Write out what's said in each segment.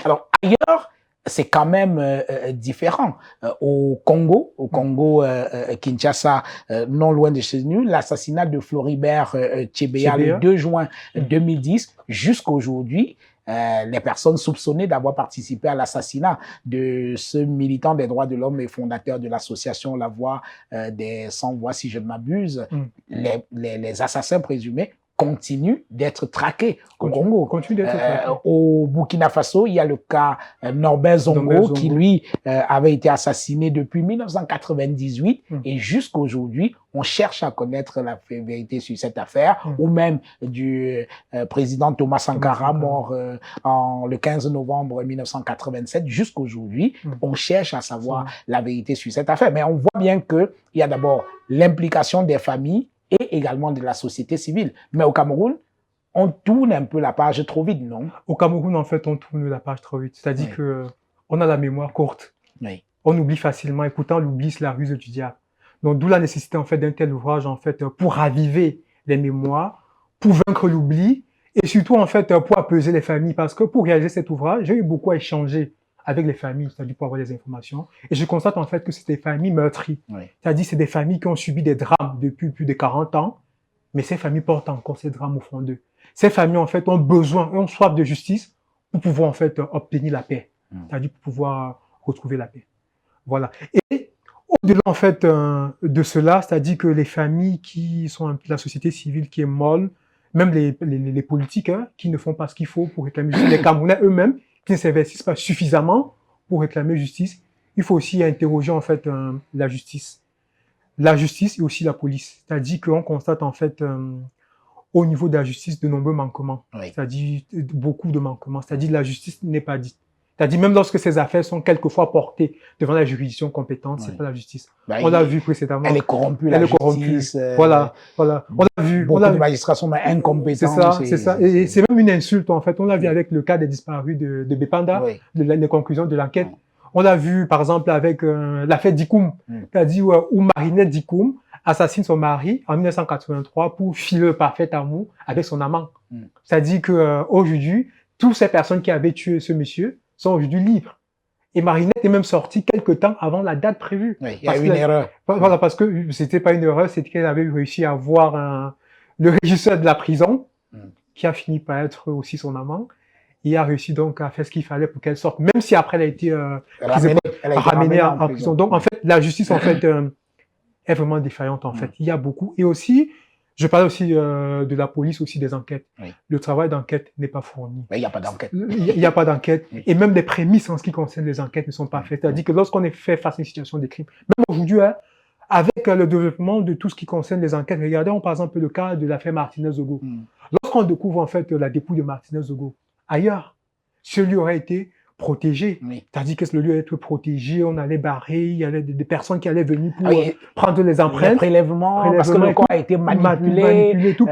Alors, ailleurs, c'est quand même différent. Au Congo, Kinshasa, non loin de chez nous, l'assassinat de Floribert Chebeya le 2 juin 2010, jusqu'à aujourd'hui, les personnes soupçonnées d'avoir participé à l'assassinat de ce militant des droits de l'homme et fondateur de l'association La Voix des Sans-Voix, si je ne m'abuse, les assassins présumés continue d'être traqué au Congo. Au Burkina Faso, il y a le cas Norbert Zongo qui, lui, avait été assassiné depuis 1998 et jusqu'à aujourd'hui, on cherche à connaître la vérité sur cette affaire, ou même du président Thomas Sankara, mort le 15 novembre 1987. Jusqu'à aujourd'hui, on cherche à savoir la vérité sur cette affaire. Mais on voit bien qu'il y a d'abord l'implication des familles et également de la société civile. Mais au Cameroun, on tourne un peu la page trop vite, non? Au Cameroun, en fait, on tourne la page trop vite. C'est-à-dire qu'on a la mémoire courte. On oublie facilement, et pourtant, l'oubli, c'est la ruse du diable. Donc, d'où la nécessité, en fait, d'un tel ouvrage, en fait, pour raviver les mémoires, pour vaincre l'oubli, et surtout, en fait, pour apaiser les familles. Parce que pour réaliser cet ouvrage, j'ai eu beaucoup à échanger avec les familles, c'est-à-dire pour avoir des informations. Et je constate en fait que c'est des familles meurtries. C'est-à-dire c'est des familles qui ont subi des drames depuis plus de 40 ans, mais ces familles portent encore ces drames au fond d'eux. Ces familles en fait ont besoin, ont soif de justice pour pouvoir en fait obtenir la paix. C'est-à-dire pour pouvoir retrouver la paix. Voilà. Et au-delà en fait de cela, c'est-à-dire que les familles qui sont la société civile qui est molle, même les politiques qui ne font pas ce qu'il faut pour réclamer justice, les Camerounais eux-mêmes qui ne s'investissent pas suffisamment pour réclamer justice, il faut aussi interroger en fait la justice. La justice et aussi la police. C'est-à-dire qu'on constate en fait au niveau de la justice de nombreux manquements. C'est-à-dire beaucoup de manquements. C'est-à-dire la justice n'est pas dite. C'est-à-dire même lorsque ces affaires sont quelquefois portées devant la juridiction compétente, c'est pas la justice. On l'a vu précédemment. Elle est corrompue, la justice. Voilà. On l'a vu. Beaucoup de magistrats sont incompétents. C'est ça. Et c'est même une insulte, en fait. On l'a vu avec le cas des disparus de Bépanda, les conclusions de l'enquête. On l'a vu, par exemple, avec l'affaire Dikoum. C'est-à-dire où Marinette Dikoum assassine son mari en 1983 pour filer le parfait amour avec son amant. C'est-à-dire que aujourd'hui, toutes ces personnes qui avaient tué ce monsieur sont aujourd'hui libres. Et Marinette est même sortie quelques temps avant la date prévue. Il y a eu une erreur. Voilà, parce que c'était pas une erreur, c'était qu'elle avait réussi à voir le régisseur de la prison, qui a fini par être aussi son amant. Il a réussi donc à faire ce qu'il fallait pour qu'elle sorte, même si après elle a été ramenée en prison. Donc en fait, la justice en fait est vraiment défaillante en fait. Il y a beaucoup. Et aussi, je parlais aussi de la police, aussi des enquêtes. Le travail d'enquête n'est pas fourni. Mais il n'y a pas d'enquête. Il n'y a pas d'enquête. Et même les prémices en ce qui concerne les enquêtes ne sont pas faites. C'est-à-dire que lorsqu'on est fait face à une situation de crime, même aujourd'hui, avec le développement de tout ce qui concerne les enquêtes, regardons par exemple le cas de l'affaire Martinez-Ogo. Lorsqu'on découvre en fait la dépouille de Martinez-Ogo, ailleurs, ce lieu aurait été protégé. C'est-à-dire que le lieu allait être protégé, on allait barrer, il y avait des personnes qui allaient venir pour prendre les empreintes. Les prélèvements, parce que le corps a été manipulé, tout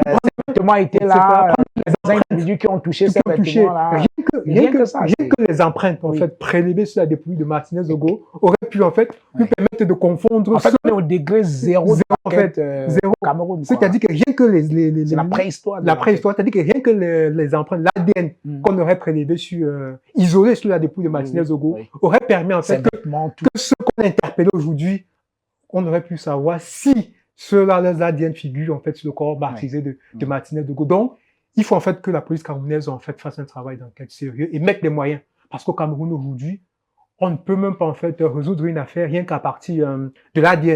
vêtements étaient là, les individus qui ont touché ces vêtements-là. Rien que les empreintes, en fait, prélevées sur la dépouille de Martinez-Ogo, auraient pu, en fait, nous permettre de confondre. En fait, on est au degré zéro en fait, zéro. Cameroun. C'est-à-dire que rien que c'est la préhistoire. La préhistoire, c'est-à-dire que rien que les empreintes, l'ADN qu'on aurait prélevé isolé sur la dépouille de Martinez-Ogo, aurait permis, en fait, que ce qu'on a interpellé aujourd'hui, on aurait pu savoir si ceux-là, les ADN figurent, en fait, sur le corps martyrisé de Martinez-Ogo. Donc, il faut en fait que la police camerounaise en fait fasse un travail d'enquête sérieux et mette les moyens. Parce qu'au Cameroun aujourd'hui, on ne peut même pas en fait résoudre une affaire rien qu'à partir de l'ADN.